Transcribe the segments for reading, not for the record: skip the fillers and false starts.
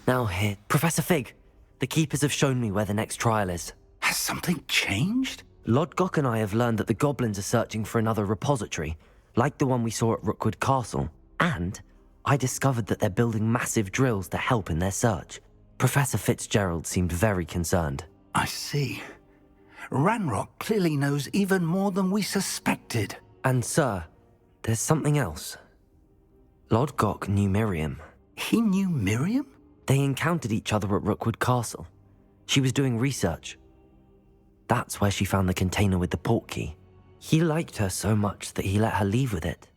Now here, Professor Fig, the Keepers have shown me where the next trial is. Has something changed? Lodgok and I have learned that the goblins are searching for another repository, like the one we saw at Rookwood Castle. And I discovered that they're building massive drills to help in their search. Professor Fitzgerald seemed very concerned. I see. Ranrock clearly knows even more than we suspected. And sir, there's something else. Lodgok knew Miriam. He knew Miriam? They encountered each other at Rookwood Castle. She was doing research. That's where she found the container with the portkey. He liked her so much that he let her leave with it,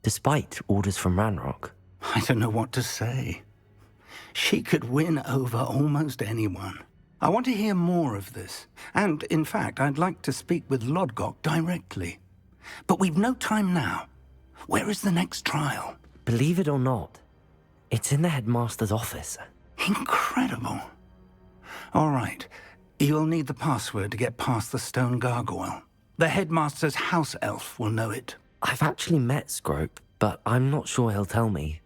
despite orders from Ranrock. I don't know what to say. She could win over almost anyone. I want to hear more of this. And, in fact, I'd like to speak with Lodgok directly. But we've no time now. Where is the next trial? Believe it or not, it's in the headmaster's office. Incredible. All right. You'll need the password to get past the stone gargoyle. The headmaster's house elf will know it. I've actually met Scrope, but I'm not sure he'll tell me.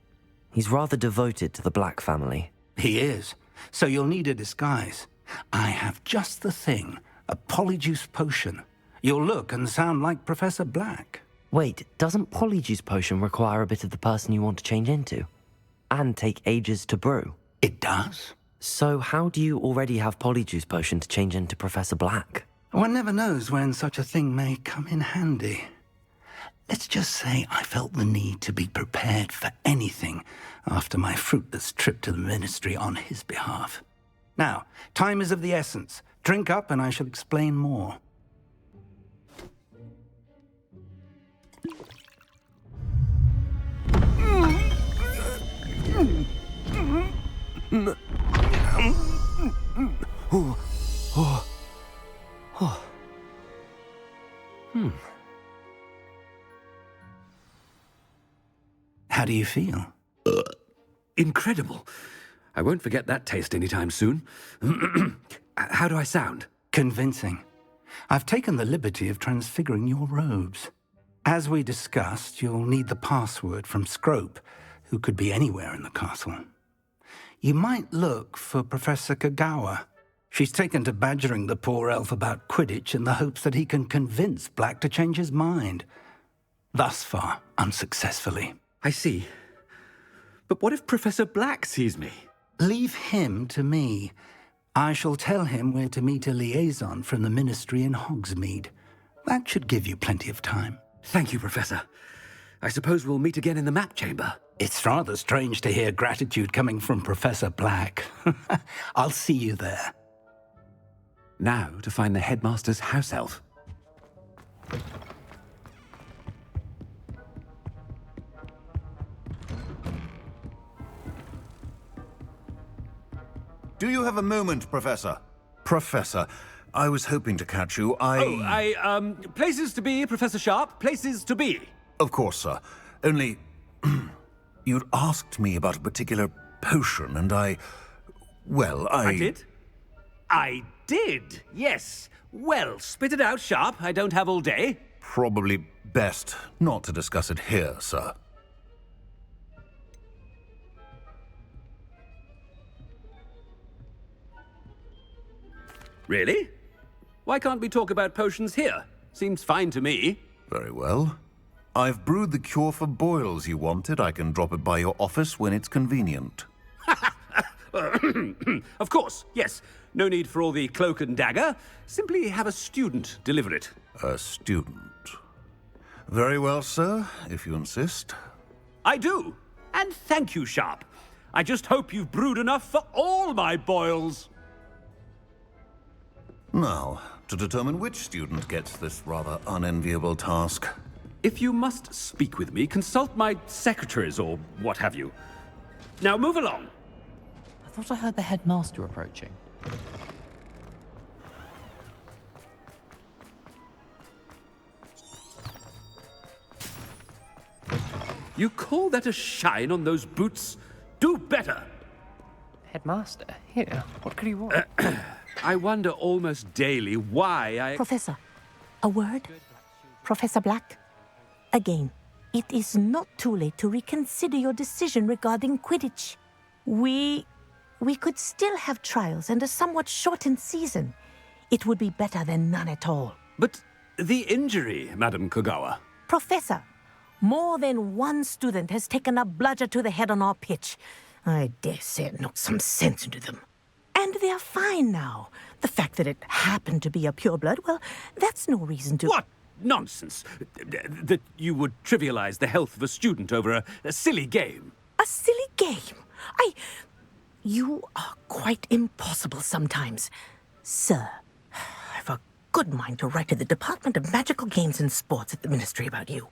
He's rather devoted to the Black family. He is. So you'll need a disguise. I have just the thing. A polyjuice potion. You'll look and sound like Professor Black. Wait, doesn't Polyjuice Potion require a bit of the person you want to change into? And take ages to brew? It does? So how do you already have Polyjuice Potion to change into Professor Black? One never knows when such a thing may come in handy. Let's just say I felt the need to be prepared for anything after my fruitless trip to the Ministry on his behalf. Now, time is of the essence. Drink up and I shall explain more. How do you feel? Incredible. I won't forget that taste anytime soon. How do I sound? Convincing. I've taken the liberty of transfiguring your robes. As we discussed, you'll need the password from Scrope, who could be anywhere in the castle. You might look for Professor Kagawa. She's taken to badgering the poor elf about Quidditch in the hopes that he can convince Black to change his mind. Thus far, unsuccessfully. I see. But what if Professor Black sees me? Leave him to me. I shall tell him where to meet a liaison from the Ministry in Hogsmeade. That should give you plenty of time. Thank you, Professor. I suppose we'll meet again in the map chamber. It's rather strange to hear gratitude coming from Professor Black. I'll see you there. Now to find the headmaster's house elf. Do you have a moment, Professor? Professor, I was hoping to catch you. Places to be, Professor Sharp. Places to be. Of course, sir. Only... you'd asked me about a particular potion, and I did? I did, yes. Well, spit it out, Sharp. I don't have all day. Probably best not to discuss it here, sir. Really? Why can't we talk about potions here? Seems fine to me. Very well. I've brewed the cure for boils you wanted. I can drop it by your office when it's convenient. Of course, yes. No need for all the cloak and dagger. Simply have a student deliver it. A student. Very well, sir, if you insist. I do. And thank you, Sharp. I just hope you've brewed enough for all my boils. Now, to determine which student gets this rather unenviable task. If you must speak with me, consult my secretaries or what have you. Now move along. I thought I heard the headmaster approaching. You call that a shine on those boots? Do better! Headmaster? Here, what could he want? I wonder almost daily why I... Professor, a word? Professor Black? Again, it is not too late to reconsider your decision regarding Quidditch. We we could still have trials and a somewhat shortened season. It would be better than none at all. But the injury, Madam Kogawa. Professor, more than one student has taken a bludger to the head on our pitch. I dare say it knocked some sense into them. And they're fine now. The fact that it happened to be a pureblood, well, that's no reason to... What nonsense! That you would trivialize the health of a student over a silly game. A silly game? You are quite impossible sometimes. Sir, I've a good mind to write to the Department of Magical Games and Sports at the Ministry about you.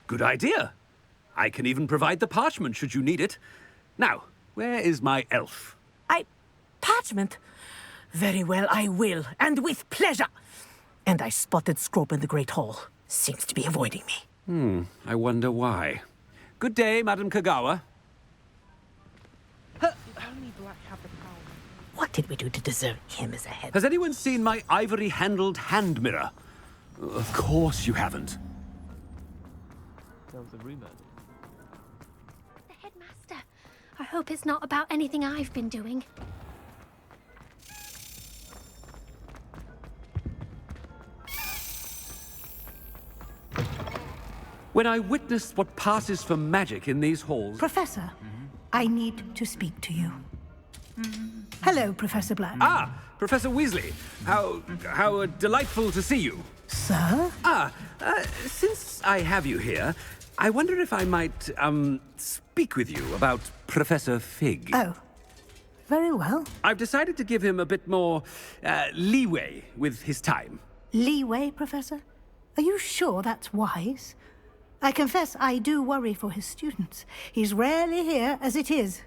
Good idea. I can even provide the parchment should you need it. Now, where is my elf? Parchment? Very well, I will, and with pleasure. And I spotted Scrope in the Great Hall. Seems to be avoiding me. I wonder why. Good day, Madam Kogawa. Only Black have the power. What did we do to deserve him as a head? Has anyone seen my ivory-handled hand mirror? Of course you haven't. There was a rumor. The headmaster. I hope it's not about anything I've been doing. When I witnessed what passes for magic in these halls... Professor, I need to speak to you. Hello, Professor Black. Ah, Professor Weasley. How delightful to see you. Sir? Since I have you here, I wonder if I might, speak with you about Professor Fig. Oh, very well. I've decided to give him a bit more, leeway with his time. Leeway, Professor? Are you sure that's wise? I confess I do worry for his students. He's rarely here as it is.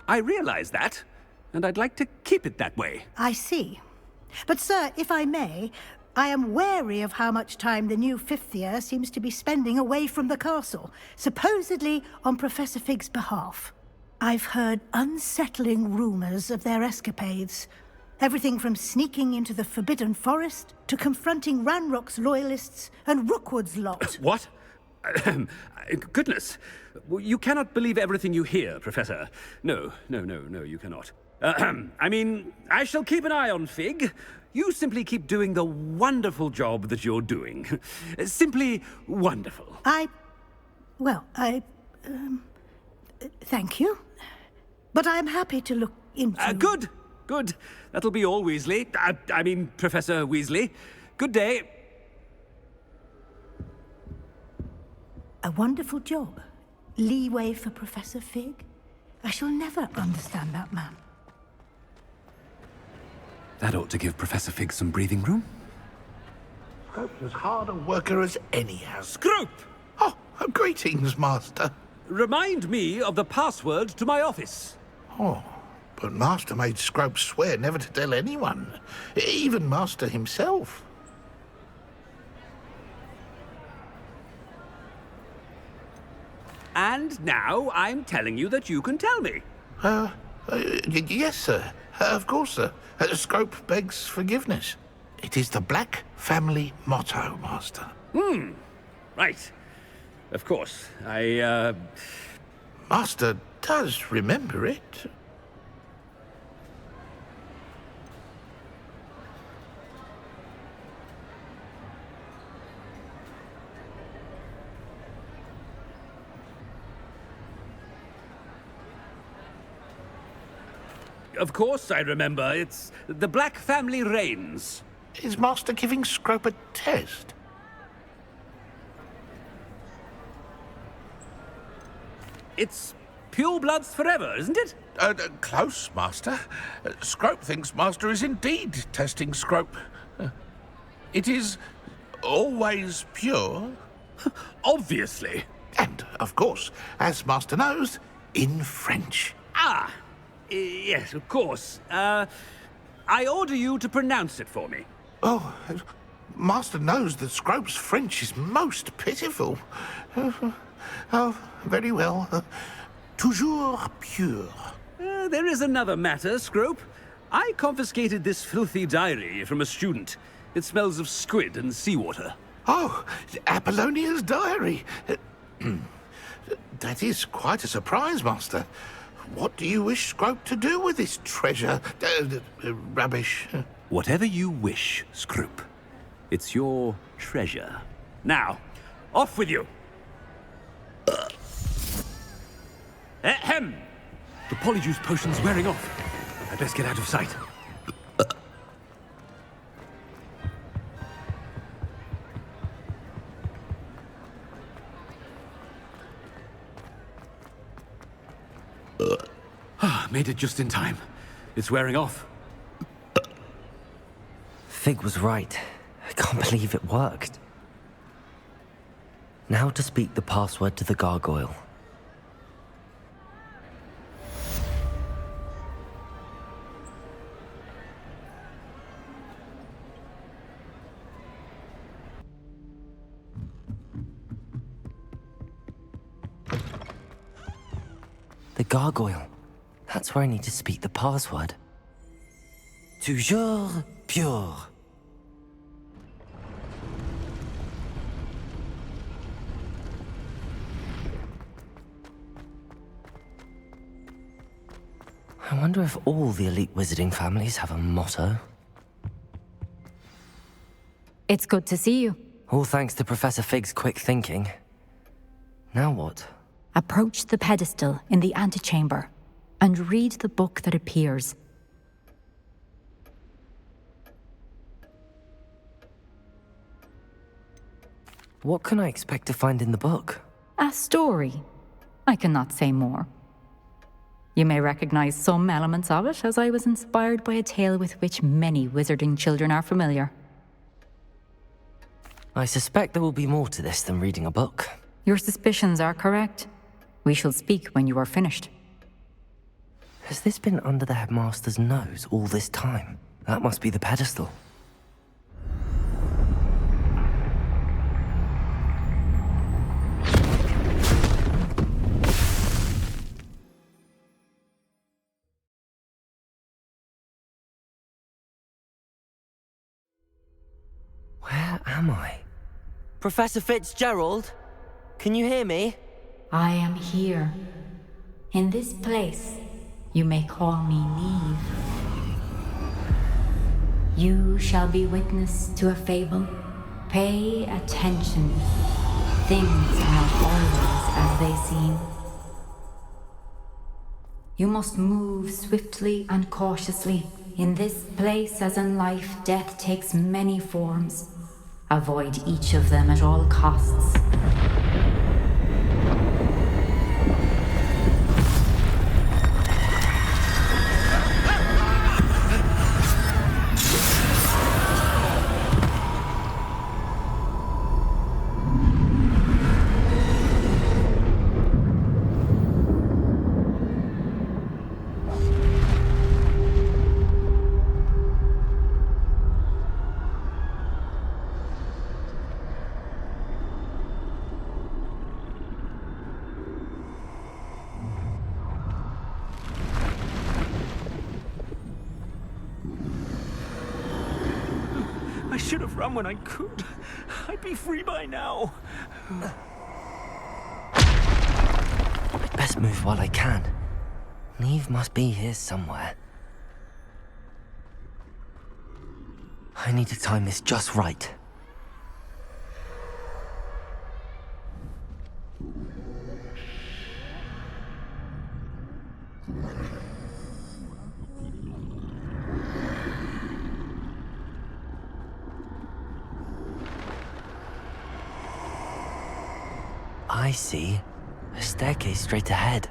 I realize that, and I'd like to keep it that way. I see. But, sir, if I may, I am wary of how much time the new fifth year seems to be spending away from the castle, supposedly on Professor Fig's behalf. I've heard unsettling rumors of their escapades. Everything from sneaking into the Forbidden Forest to confronting Ranrock's loyalists and Rookwood's lot. What? Goodness. You cannot believe everything you hear, Professor. No, you cannot. I mean, I shall keep an eye on Fig. You simply keep doing the wonderful job that you're doing. Simply wonderful. Thank you. But I'm happy to look into... Good. That'll be all, Weasley. I mean, Professor Weasley. Good day. A wonderful job. Leeway for Professor Fig. I shall never understand that man. That ought to give Professor Fig some breathing room. Scrope's as hard a worker as any has. Scrope! Oh, greetings, Master. Remind me of the password to my office. Oh, but Master made Scrope swear never to tell anyone, even Master himself. And now I'm telling you that you can tell me. Yes, sir. Of course, sir. Scrope begs forgiveness. It is the Black family motto, Master. Right. Of course. Master does remember it. Of course I remember. It's the Black family reigns. Is Master giving Scrope a test? It's purebloods forever, isn't it? Close, Master. Scrope thinks Master is indeed testing Scrope. It is always pure. Obviously. And, of course, as Master knows, in French. Yes, of course. I order you to pronounce it for me. Oh, Master knows that Scrope's French is most pitiful. Oh, very well. Toujours pure. There is another matter, Scrope. I confiscated this filthy diary from a student. It smells of squid and seawater. Oh, Apollonia's diary. That is quite a surprise, Master. What do you wish Scrope to do with this treasure? Rubbish. Whatever you wish, Scroop. It's your treasure. Now, off with you! Ahem! The polyjuice potion's wearing off. I'd best get out of sight. Made it just in time. It's wearing off. Fig was right. I can't believe it worked. Now to speak the password to the gargoyle. The gargoyle. That's where I need to speak the password. Toujours pure. I wonder if all the elite wizarding families have a motto. It's good to see you. All thanks to Professor Fig's quick thinking. Now what? Approach the pedestal in the antechamber and read the book that appears. What can I expect to find in the book? A story. I cannot say more. You may recognize some elements of it, as I was inspired by a tale with which many wizarding children are familiar. I suspect there will be more to this than reading a book. Your suspicions are correct. We shall speak when you are finished. Has this been under the headmaster's nose all this time? That must be the pedestal. Where am I? Professor Fitzgerald? Can you hear me? I am here. In this place, you may call me Neve. You shall be witness to a fable. Pay attention. Things are not always as they seem. You must move swiftly and cautiously. In this place, as in life, death takes many forms. Avoid each of them at all costs. I should have run when I could. I'd be free by now. I'd best move while I can. Neve must be here somewhere. I need to time this just right. I see. A staircase straight ahead.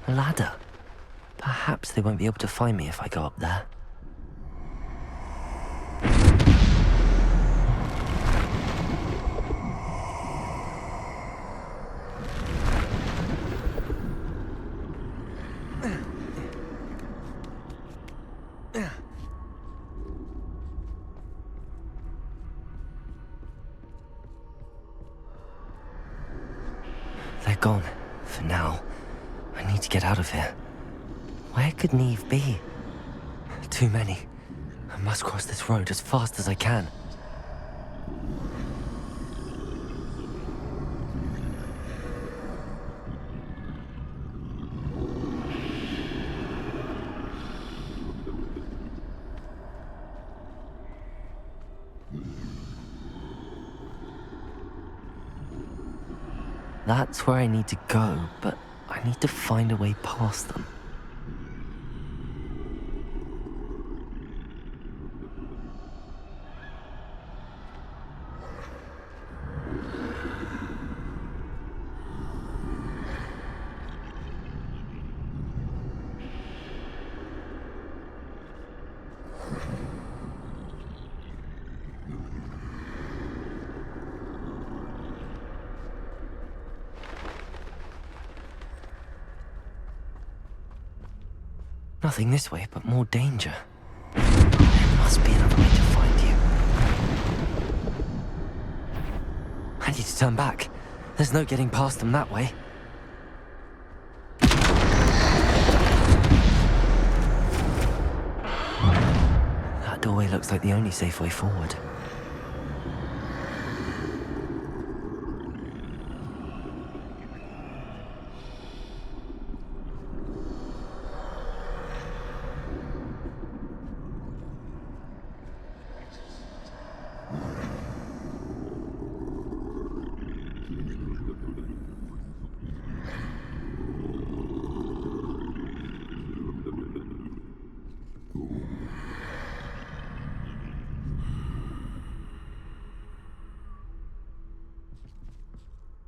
A ladder. Perhaps they won't be able to find me if I go up there. They're gone, for now. I need to get out of here. Where could Neve be? Too many. I must cross this road as fast as I can. That's where I need to go, but I need to find a way past them. Nothing this way, but more danger. There must be another way to find you. I need to turn back. There's no getting past them that way. That doorway looks like the only safe way forward.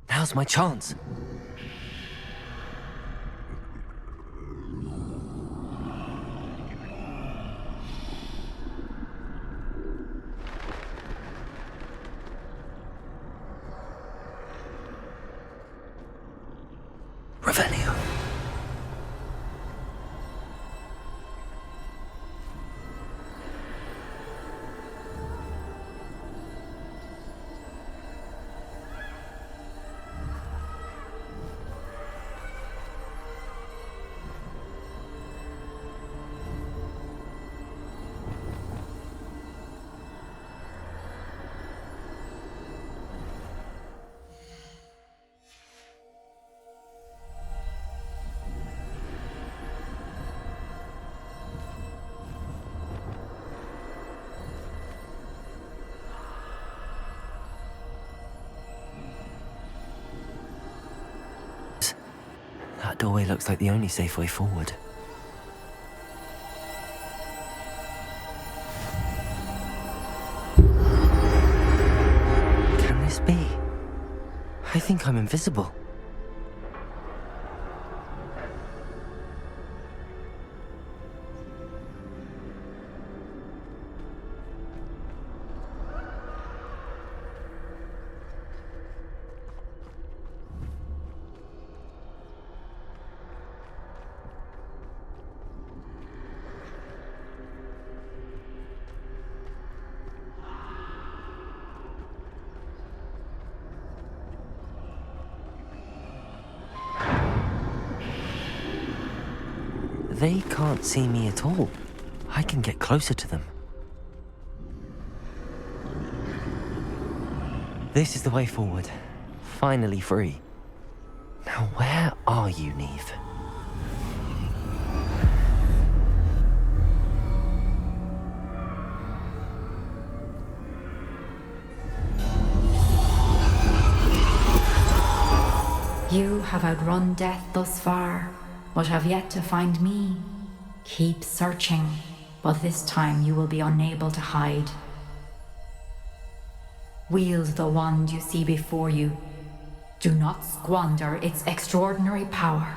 Now's my chance. Revelio. That doorway looks like the only safe way forward. Can this be? I think I'm invisible. They can't see me at all. I can get closer to them. This is the way forward. Finally free. Now where are you, Neve? You have outrun death thus far, but have yet to find me. Keep searching, but this time you will be unable to hide. Wield the wand you see before you. Do not squander its extraordinary power.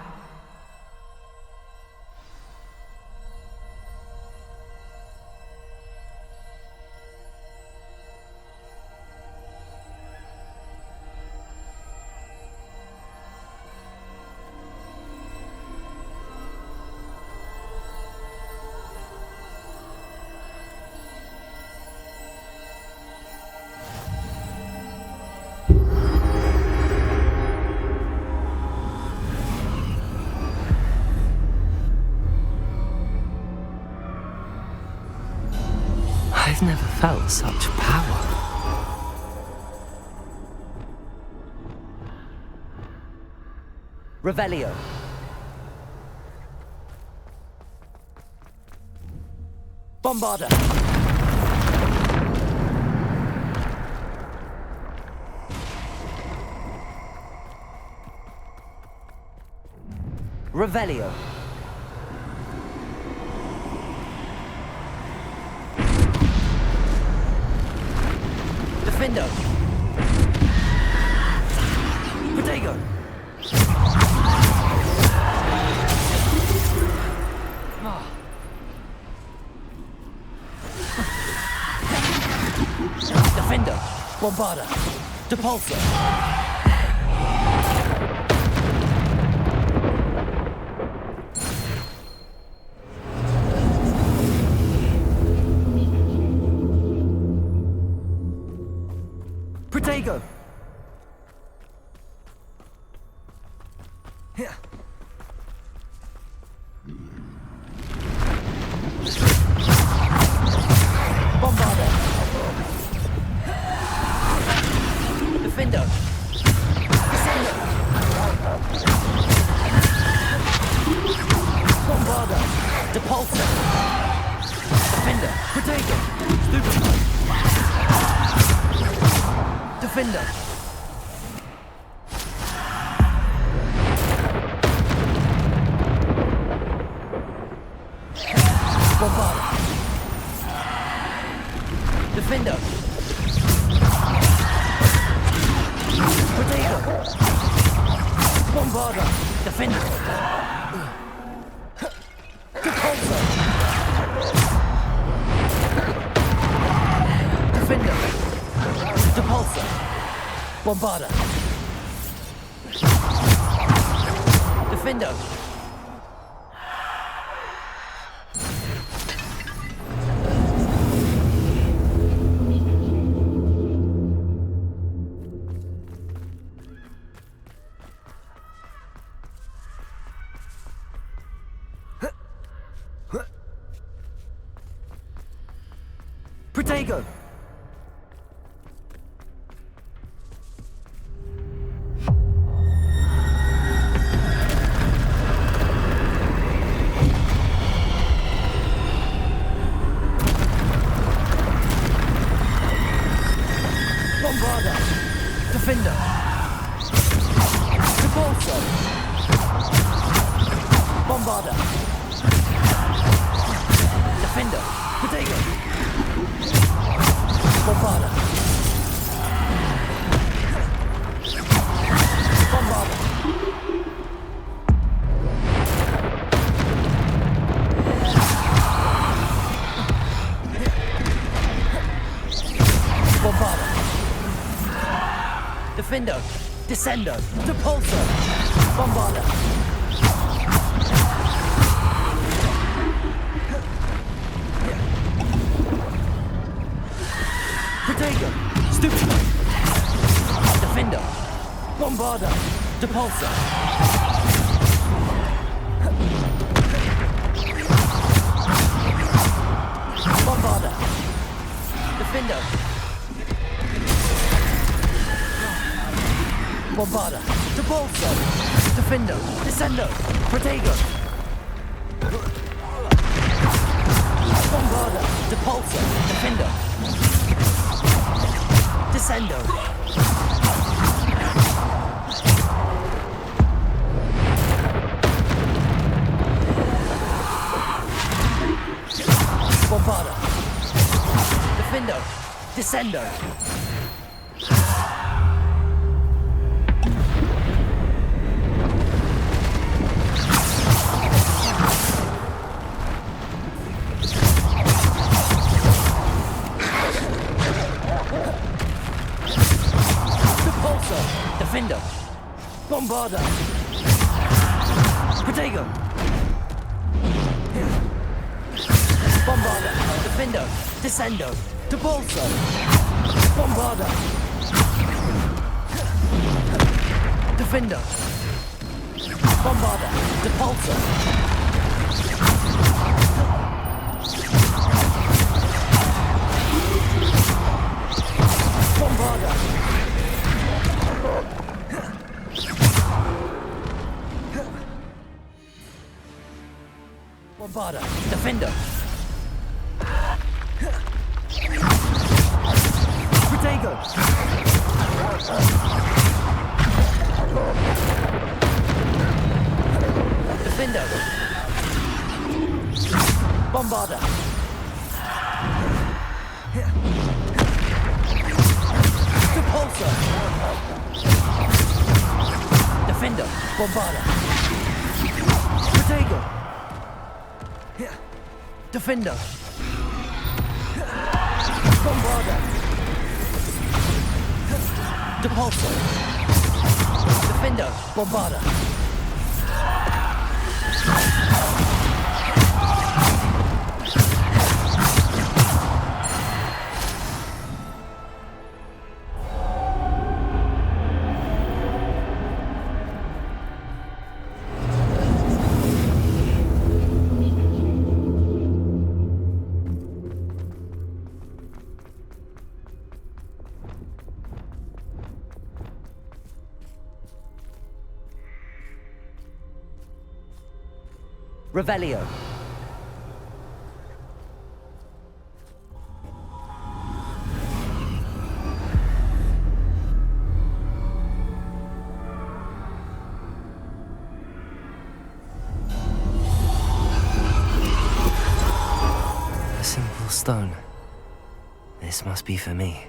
felt such power. Revelio. Bombarda. Revelio. Defendo. Protego. Defendo. Bombarda. Depulso. Protego. Here. Bombarda. Defendo. Descendo. Bombarda. Depulso. Defender. Protego. Stupid. Defender. Bombarda. Defender. Protego. Bombarda. Defender. Depulso. Defender. Depulso. Bombarda. Defendo. Protego. Bombarda. Defender. Depulso. Bombarda. Defender. Protego. Bombarda. Bombarda. Bombarda. Defendo. Descendo. Depulso. Bombarda. Protego. Stupid. Defendo. Bombarda. Depulso. Bombarda. Defendo. Bombarda. Depulso. Defendo. Descendo. Protego. Bombarda. Depulso. Defendo. Descendo. Bombarda. Defendo. Descendo. Defendo. Bombarda. Protego. Bombarda. Defendo. Descendo. Depulso. Bombarda. Defendo. Bombarda. Depulso. Bombarda! Defender! Protego! Defender! Bombarda! Repulsor! Defender! Bombarda! Protego! Defender! Bombarda! Depulsor! Defender! Bombarda! Revelio. A simple stone. This must be for me.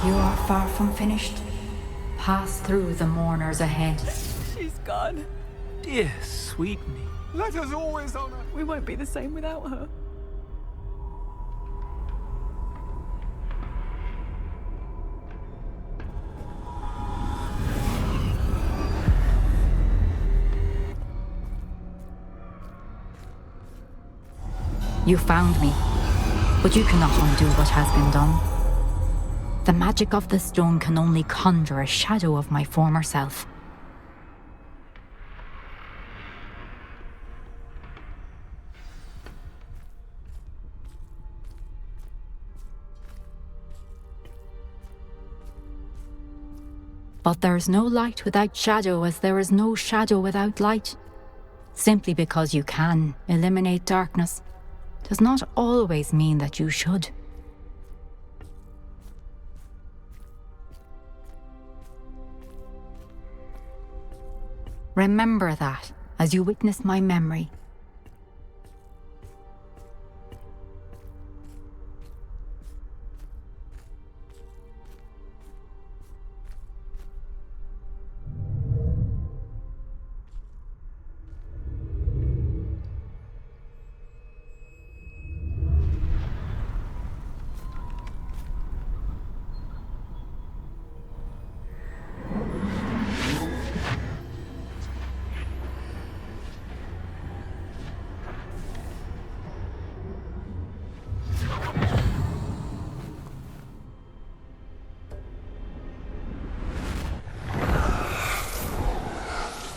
You are far from finished. Pass through the mourners ahead. She's gone. Dear sweet me. Let us always honor. We won't be the same without her. You found me, but you cannot undo what has been done. The magic of the stone can only conjure a shadow of my former self. But there is no light without shadow, as there is no shadow without light. Simply because you can eliminate darkness does not always mean that you should. Remember that as you witness my memory.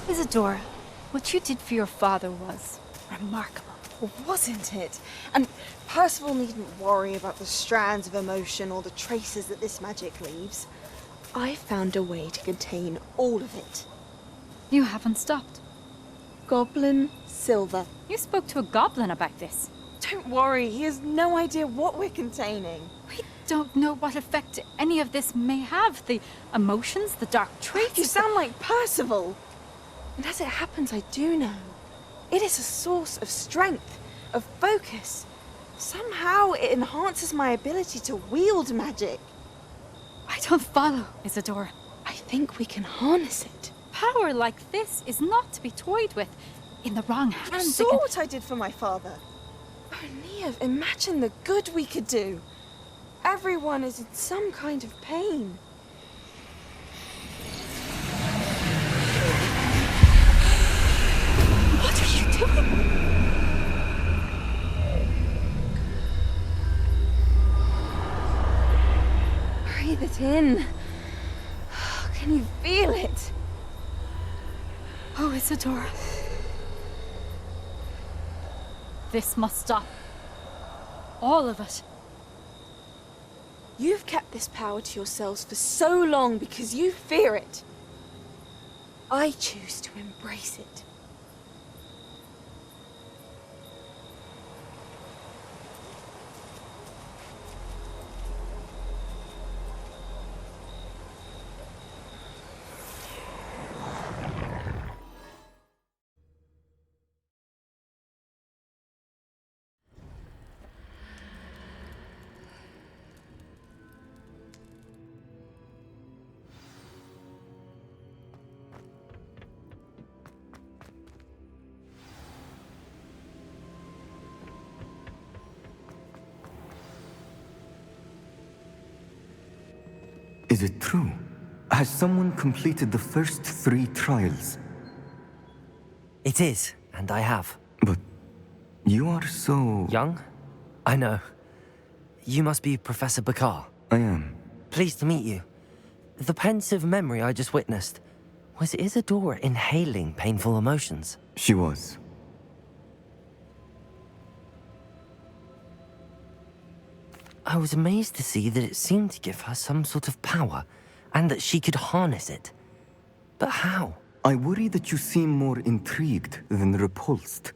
Isadora, what you did for your father was remarkable, wasn't it? And Percival needn't worry about the strands of emotion or the traces that this magic leaves. I found a way to contain all of it. You haven't stopped. Goblin Silver. You spoke to a goblin about this. Don't worry, he has no idea what we're containing. We don't know what effect any of this may have. The emotions, the dark traits. You sound like Percival. And as it happens, I do know. It is a source of strength, of focus. Somehow it enhances my ability to wield magic. I don't follow, Isadora. I think we can harness it. Power like this is not to be toyed with. In the wrong hands. You saw what I did for my father. Oh, Neve, imagine the good we could do. Everyone is in some kind of pain. in. Can you feel it? Oh, Isadora. This must stop. All of it. You've kept this power to yourselves for so long because you fear it. I choose to embrace it. Is it true? Has someone completed the first 3 trials? It is, and I have. But you are so... Young? I know. You must be Professor Bakar. I am. Pleased to meet you. The pensive memory I just witnessed, was Isadora inhaling painful emotions? She was. I was amazed to see that it seemed to give her some sort of power, and that she could harness it. But how? I worry that you seem more intrigued than repulsed.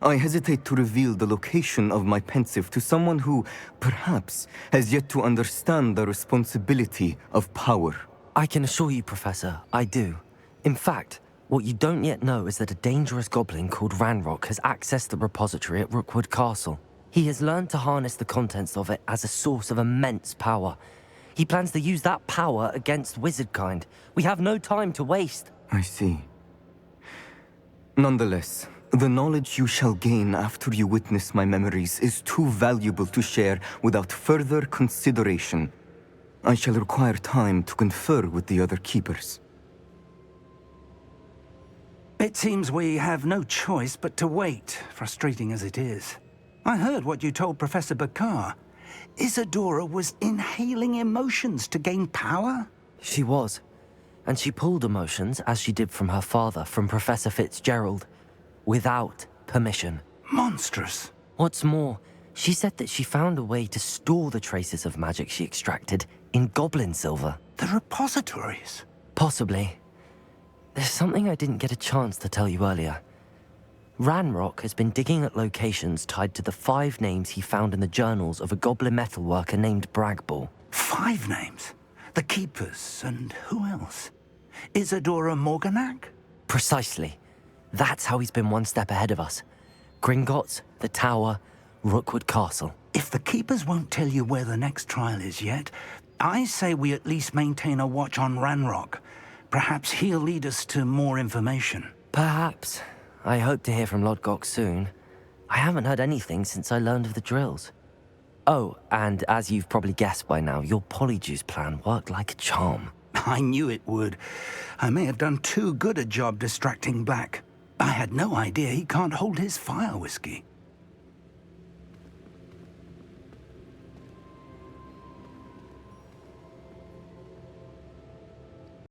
I hesitate to reveal the location of my pensive to someone who, perhaps, has yet to understand the responsibility of power. I can assure you, Professor, I do. In fact, what you don't yet know is that a dangerous goblin called Ranrock has accessed the repository at Rookwood Castle. He has learned to harness the contents of it as a source of immense power. He plans to use that power against wizardkind. We have no time to waste. I see. Nonetheless, the knowledge you shall gain after you witness my memories is too valuable to share without further consideration. I shall require time to confer with the other keepers. It seems we have no choice but to wait, frustrating as it is. I heard what you told Professor Bakar. Isadora was inhaling emotions to gain power? She was. And she pulled emotions, as she did from her father, from Professor Fitzgerald, without permission. Monstrous. What's more, she said that she found a way to store the traces of magic she extracted in goblin silver. The repositories? Possibly. There's something I didn't get a chance to tell you earlier. Ranrock has been digging at locations tied to the 5 names he found in the journals of a goblin metalworker named Bragball. 5 names? The Keepers, and who else? Isadora Morganac? Precisely. That's how he's been one step ahead of us. Gringotts, the Tower, Rookwood Castle. If the Keepers won't tell you where the next trial is yet, I say we at least maintain a watch on Ranrock. Perhaps he'll lead us to more information. Perhaps. I hope to hear from Lodgok soon. I haven't heard anything since I learned of the drills. Oh, and as you've probably guessed by now, your polyjuice plan worked like a charm. I knew it would. I may have done too good a job distracting Black. I had no idea he can't hold his fire whiskey.